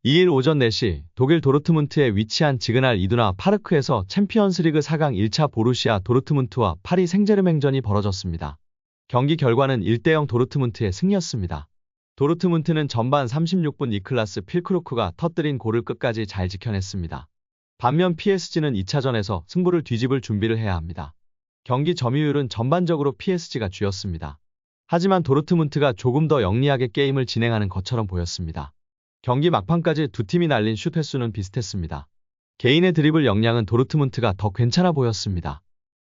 2일 오전 4시 독일 도르트문트에 위치한 지그날 이두나 파르크에서 챔피언스리그 4강 1차 보루시아 도르트문트와 파리 생제르맹전이 벌어졌습니다. 경기 결과는 1대0 도르트문트의 승리였습니다. 도르트문트는 전반 36분 니클라스 필크루크가 터뜨린 골을 끝까지 잘 지켜냈습니다. 반면 PSG는 2차전에서 승부를 뒤집을 준비를 해야 합니다. 경기 점유율은 전반적으로 PSG가 쥐었습니다. 하지만 도르트문트가 조금 더 영리하게 게임을 진행하는 것처럼 보였습니다. 경기 막판까지 두 팀이 날린 슛 횟수는 비슷했습니다. 개인의 드리블 역량은 도르트문트가 더 괜찮아 보였습니다.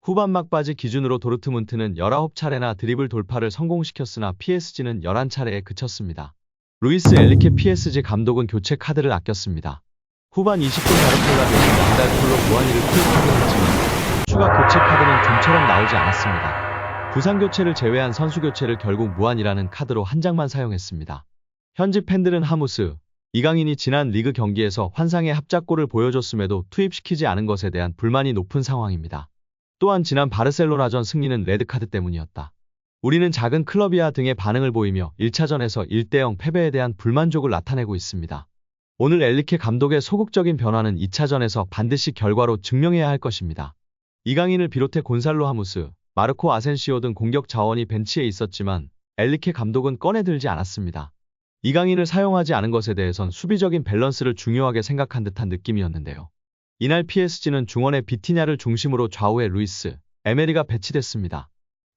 후반 막바지 기준으로 도르트문트는 19차례나 드리블 돌파를 성공시켰으나 PSG는 11차례에 그쳤습니다. 루이스 엘리케 PSG 감독은 교체 카드를 아꼈습니다. 후반 20분 가르텔라 대신 양달폴로 무한리를 투입하긴 했지만 추가 교체 카드는 좀처럼 나오지 않았습니다. 부상 교체를 제외한 선수 교체를 결국 무한이라는 카드로 한 장만 사용했습니다. 현지 팬들은 하무스, 이강인이 지난 리그 경기에서 환상의 합작골을 보여줬음에도 투입시키지 않은 것에 대한 불만이 높은 상황입니다. 또한 지난 바르셀로나전 승리는 레드카드 때문이었다. 우리는 작은 클럽이야 등의 반응을 보이며 1차전에서 1대0 패배에 대한 불만족을 나타내고 있습니다. 오늘 엘리케 감독의 소극적인 변화는 2차전에서 반드시 결과로 증명해야 할 것입니다. 이강인을 비롯해 곤살로 하무스, 마르코 아센시오 등 공격 자원이 벤치에 있었지만 엘리케 감독은 꺼내들지 않았습니다. 이강인을 사용하지 않은 것에 대해선 수비적인 밸런스를 중요하게 생각한 듯한 느낌이었는데요. 이날 PSG는 중원의 비티냐를 중심으로 좌우에 루이스, 에메리가 배치됐습니다.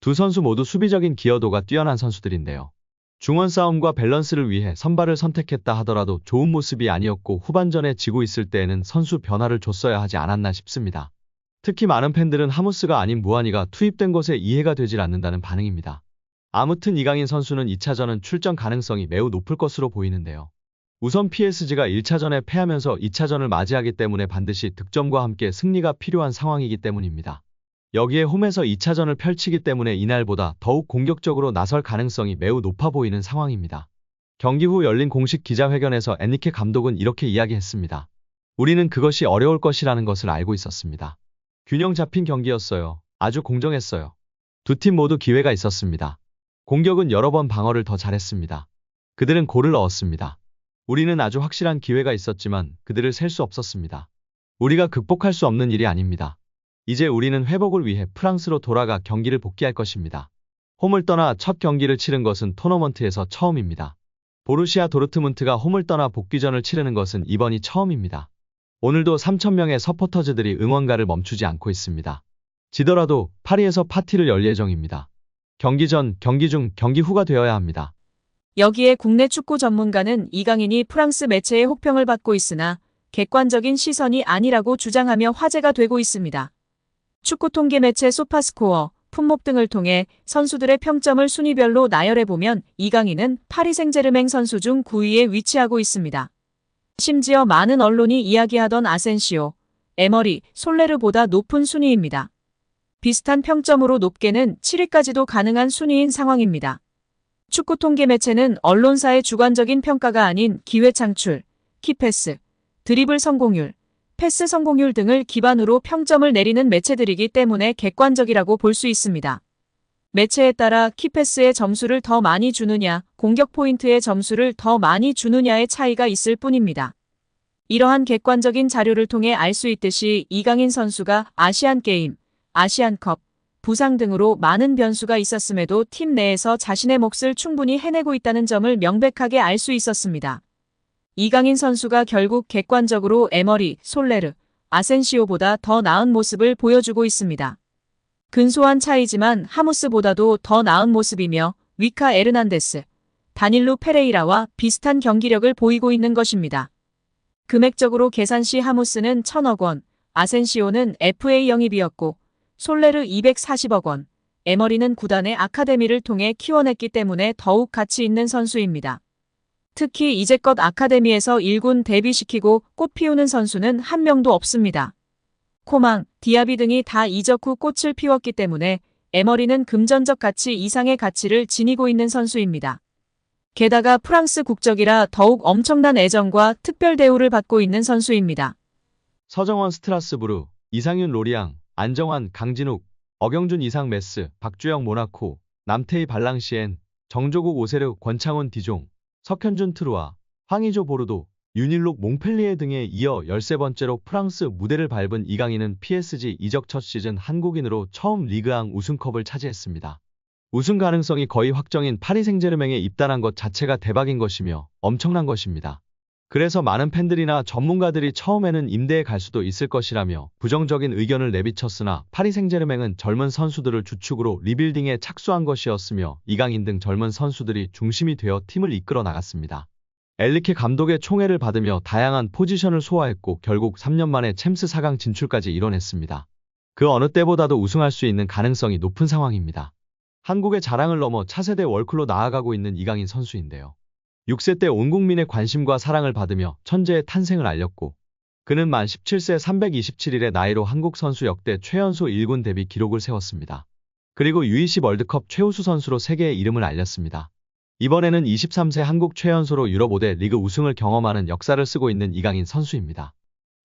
두 선수 모두 수비적인 기여도가 뛰어난 선수들인데요. 중원 싸움과 밸런스를 위해 선발을 선택했다 하더라도 좋은 모습이 아니었고 후반전에 지고 있을 때에는 선수 변화를 줬어야 하지 않았나 싶습니다. 특히 많은 팬들은 하무스가 아닌 무한이가 투입된 것에 이해가 되질 않는다는 반응입니다. 아무튼 이강인 선수는 2차전은 출전 가능성이 매우 높을 것으로 보이는데요. 우선 PSG가 1차전에 패하면서 2차전을 맞이하기 때문에 반드시 득점과 함께 승리가 필요한 상황이기 때문입니다. 여기에 홈에서 2차전을 펼치기 때문에 이날보다 더욱 공격적으로 나설 가능성이 매우 높아 보이는 상황입니다. 경기 후 열린 공식 기자회견에서 엔리케 감독은 이렇게 이야기했습니다. 우리는 그것이 어려울 것이라는 것을 알고 있었습니다. 균형 잡힌 경기였어요. 아주 공정했어요. 두 팀 모두 기회가 있었습니다. 공격은 여러 번 방어를 더 잘했습니다. 그들은 골을 넣었습니다. 우리는 아주 확실한 기회가 있었지만 그들을 셀 수 없었습니다. 우리가 극복할 수 없는 일이 아닙니다. 이제 우리는 회복을 위해 프랑스로 돌아가 경기를 복귀할 것입니다. 홈을 떠나 첫 경기를 치른 것은 토너먼트에서 처음입니다. 보루시아 도르트문트가 홈을 떠나 복귀전을 치르는 것은 이번이 처음입니다. 오늘도 3,000명의 서포터즈들이 응원가를 멈추지 않고 있습니다. 지더라도 파리에서 파티를 열 예정입니다. 경기 전, 경기 중, 경기 후가 되어야 합니다. 여기에 국내 축구 전문가는 이강인이 프랑스 매체의 혹평을 받고 있으나 객관적인 시선이 아니라고 주장하며 화제가 되고 있습니다. 축구 통계 매체 소파스코어, 품목 등을 통해 선수들의 평점을 순위별로 나열해보면 이강인은 파리 생제르맹 선수 중 9위에 위치하고 있습니다. 심지어 많은 언론이 이야기하던 아센시오, 에머리, 솔레르보다 높은 순위입니다. 비슷한 평점으로 높게는 7위까지도 가능한 순위인 상황입니다. 축구 통계 매체는 언론사의 주관적인 평가가 아닌 기회 창출, 키패스, 드리블 성공률, 패스 성공률 등을 기반으로 평점을 내리는 매체들이기 때문에 객관적이라고 볼 수 있습니다. 매체에 따라 키패스의 점수를 더 많이 주느냐, 공격 포인트의 점수를 더 많이 주느냐의 차이가 있을 뿐입니다. 이러한 객관적인 자료를 통해 알 수 있듯이 이강인 선수가 아시안게임, 아시안컵, 부상 등으로 많은 변수가 있었음에도 팀 내에서 자신의 몫을 충분히 해내고 있다는 점을 명백하게 알 수 있었습니다. 이강인 선수가 결국 객관적으로 에머리, 솔레르, 아센시오보다 더 나은 모습을 보여주고 있습니다. 근소한 차이지만 하무스보다도 더 나은 모습이며 위카 에르난데스, 다닐루 페레이라와 비슷한 경기력을 보이고 있는 것입니다. 금액적으로 계산 시 하무스는 1,000억 원, 아센시오는 FA 영입이었고 솔레르 240억 원, 에머리는 구단의 아카데미를 통해 키워냈기 때문에 더욱 가치 있는 선수입니다. 특히 이제껏 아카데미에서 1군 데뷔시키고 꽃피우는 선수는 한 명도 없습니다. 코망, 디아비 등이 다 이적 후 꽃을 피웠기 때문에 에머리는 금전적 가치 이상의 가치를 지니고 있는 선수입니다. 게다가 프랑스 국적이라 더욱 엄청난 애정과 특별 대우를 받고 있는 선수입니다. 서정원 스트라스부르, 이상윤 로리앙, 안정환 강진욱, 어경준 이상 메스, 박주영 모나코, 남태희 발랑시엔, 정조국 오세르 권창훈 디종, 석현준 트루아, 황의조 보르도, 유닐록 몽펠리에 등에 이어 13번째로 프랑스 무대를 밟은 이강인은 PSG 이적 첫 시즌 한국인으로 처음 리그앙 우승컵을 차지했습니다. 우승 가능성이 거의 확정인 파리 생제르맹에 입단한 것 자체가 대박인 것이며 엄청난 것입니다. 그래서 많은 팬들이나 전문가들이 처음에는 임대에 갈 수도 있을 것이라며 부정적인 의견을 내비쳤으나 파리 생제르맹은 젊은 선수들을 주축으로 리빌딩에 착수한 것이었으며 이강인 등 젊은 선수들이 중심이 되어 팀을 이끌어 나갔습니다. 엘리케 감독의 총애를 받으며 다양한 포지션을 소화했고 결국 3년 만에 챔스 4강 진출까지 이뤄냈습니다. 그 어느 때보다도 우승할 수 있는 가능성이 높은 상황입니다. 한국의 자랑을 넘어 차세대 월클로 나아가고 있는 이강인 선수인데요. 6세 때 온 국민의 관심과 사랑을 받으며 천재의 탄생을 알렸고 그는 만 17세 327일의 나이로 한국 선수 역대 최연소 1군 데뷔 기록을 세웠습니다. 그리고 U20 월드컵 최우수 선수로 세계의 이름을 알렸습니다. 이번에는 23세 한국 최연소로 유럽 5대 리그 우승을 경험하는 역사를 쓰고 있는 이강인 선수입니다.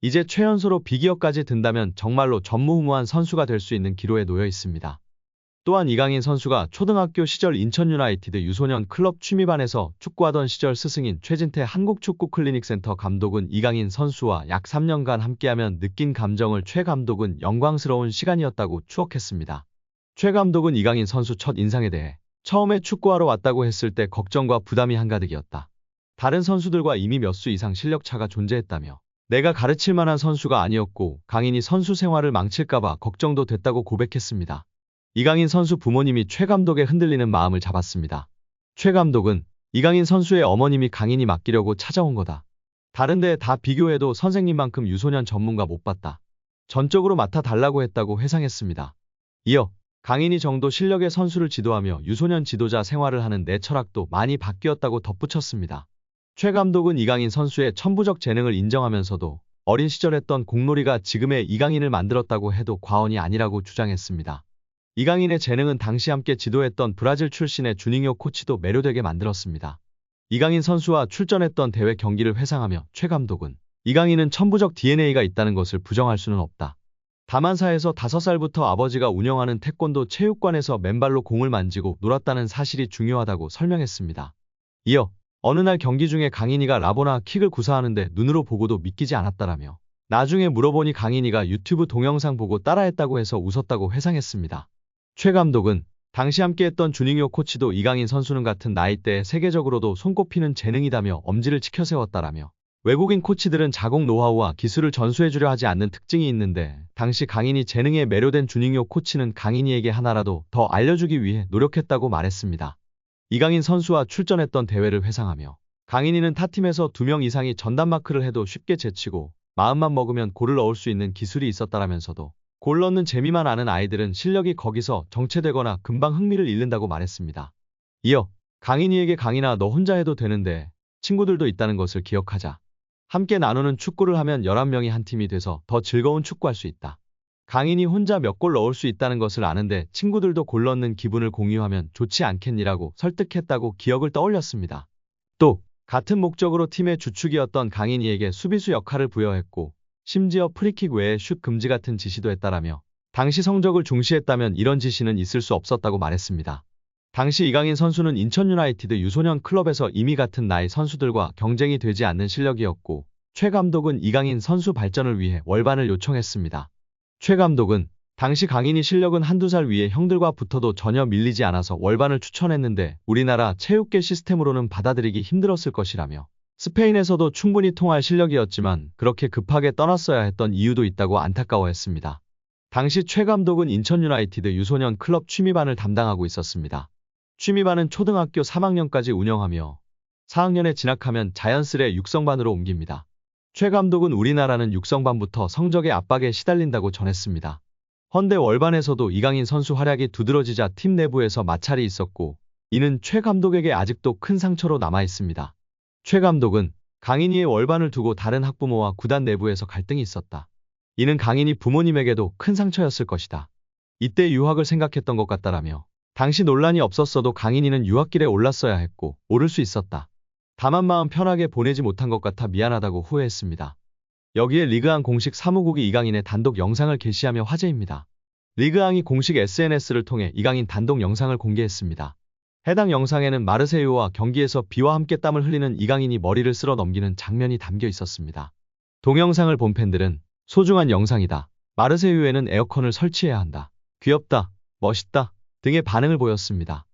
이제 최연소로 비기업까지 든다면 정말로 전무후무한 선수가 될 수 있는 기로에 놓여 있습니다. 또한 이강인 선수가 초등학교 시절 인천 유나이티드 유소년 클럽 취미반에서 축구하던 시절 스승인 최진태 한국축구클리닉센터 감독은 이강인 선수와 약 3년간 함께하면 느낀 감정을 최 감독은 영광스러운 시간이었다고 추억했습니다. 최 감독은 이강인 선수 첫 인상에 대해 처음에 축구하러 왔다고 했을 때 걱정과 부담이 한가득이었다. 다른 선수들과 이미 몇 수 이상 실력차가 존재했다며 내가 가르칠 만한 선수가 아니었고 강인이 선수 생활을 망칠까봐 걱정도 됐다고 고백했습니다. 이강인 선수 부모님이 최 감독의 흔들리는 마음을 잡았습니다. 최 감독은 이강인 선수의 어머님이 강인이 맡기려고 찾아온 거다. 다른 데 다 비교해도 선생님만큼 유소년 전문가 못 봤다. 전적으로 맡아달라고 했다고 회상했습니다. 이어 강인이 정도 실력의 선수를 지도하며 유소년 지도자 생활을 하는 내 철학도 많이 바뀌었다고 덧붙였습니다. 최 감독은 이강인 선수의 천부적 재능을 인정하면서도 어린 시절 했던 공놀이가 지금의 이강인을 만들었다고 해도 과언이 아니라고 주장했습니다. 이강인의 재능은 당시 함께 지도했던 브라질 출신의 주닝요 코치도 매료되게 만들었습니다. 이강인 선수와 출전했던 대회 경기를 회상하며 최 감독은 이강인은 천부적 DNA가 있다는 것을 부정할 수는 없다. 다만사에서 5살부터 아버지가 운영하는 태권도 체육관에서 맨발로 공을 만지고 놀았다는 사실이 중요하다고 설명했습니다. 이어 어느 날 경기 중에 강인이가 라보나 킥을 구사하는데 눈으로 보고도 믿기지 않았다라며 나중에 물어보니 강인이가 유튜브 동영상 보고 따라했다고 해서 웃었다고 회상했습니다. 최 감독은 당시 함께했던 주닝요 코치도 이강인 선수는 같은 나이대에 세계적으로도 손꼽히는 재능이다며 엄지를 치켜 세웠다라며 외국인 코치들은 자국 노하우와 기술을 전수해주려 하지 않는 특징이 있는데 당시 강인이 재능에 매료된 주닝요 코치는 강인이에게 하나라도 더 알려주기 위해 노력했다고 말했습니다. 이강인 선수와 출전했던 대회를 회상하며 강인이는 타팀에서 2명 이상이 전담마크를 해도 쉽게 제치고 마음만 먹으면 골을 넣을 수 있는 기술이 있었다라면서도 골 넣는 재미만 아는 아이들은 실력이 거기서 정체되거나 금방 흥미를 잃는다고 말했습니다. 이어 강인이에게 강인아 너 혼자 해도 되는데 친구들도 있다는 것을 기억하자. 함께 나누는 축구를 하면 11명이 한 팀이 돼서 더 즐거운 축구할 수 있다. 강인이 혼자 몇 골 넣을 수 있다는 것을 아는데 친구들도 골 넣는 기분을 공유하면 좋지 않겠니라고 설득했다고 기억을 떠올렸습니다. 또 같은 목적으로 팀의 주축이었던 강인이에게 수비수 역할을 부여했고 심지어 프리킥 외에 슛 금지 같은 지시도 했다라며 당시 성적을 중시했다면 이런 지시는 있을 수 없었다고 말했습니다. 당시 이강인 선수는 인천 유나이티드 유소년 클럽에서 이미 같은 나이 선수들과 경쟁이 되지 않는 실력이었고 최 감독은 이강인 선수 발전을 위해 월반을 요청했습니다. 최 감독은 당시 강인이 실력은 한두 살 위에 형들과 붙어도 전혀 밀리지 않아서 월반을 추천했는데 우리나라 체육계 시스템으로는 받아들이기 힘들었을 것이라며 스페인에서도 충분히 통할 실력이었지만 그렇게 급하게 떠났어야 했던 이유도 있다고 안타까워했습니다. 당시 최 감독은 인천 유나이티드 유소년 클럽 취미반을 담당하고 있었습니다. 취미반은 초등학교 3학년까지 운영하며 4학년에 진학하면 자연스레 육성반으로 옮깁니다. 최 감독은 우리나라는 육성반부터 성적의 압박에 시달린다고 전했습니다. 헌데 월반에서도 이강인 선수 활약이 두드러지자 팀 내부에서 마찰이 있었고 이는 최 감독에게 아직도 큰 상처로 남아있습니다. 최 감독은 강인이의 월반을 두고 다른 학부모와 구단 내부에서 갈등이 있었다. 이는 강인이 부모님에게도 큰 상처였을 것이다. 이때 유학을 생각했던 것 같다라며 당시 논란이 없었어도 강인이는 유학길에 올랐어야 했고 오를 수 있었다. 다만 마음 편하게 보내지 못한 것 같아 미안하다고 후회했습니다. 여기에 리그앙 공식 사무국이 이강인의 단독 영상을 게시하며 화제입니다. 리그앙이 공식 SNS를 통해 이강인 단독 영상을 공개했습니다. 해당 영상에는 마르세유와 경기에서 비와 함께 땀을 흘리는 이강인이 머리를 쓸어 넘기는 장면이 담겨 있었습니다. 동영상을 본 팬들은 소중한 영상이다. 마르세유에는 에어컨을 설치해야 한다. 귀엽다. 멋있다. 등의 반응을 보였습니다.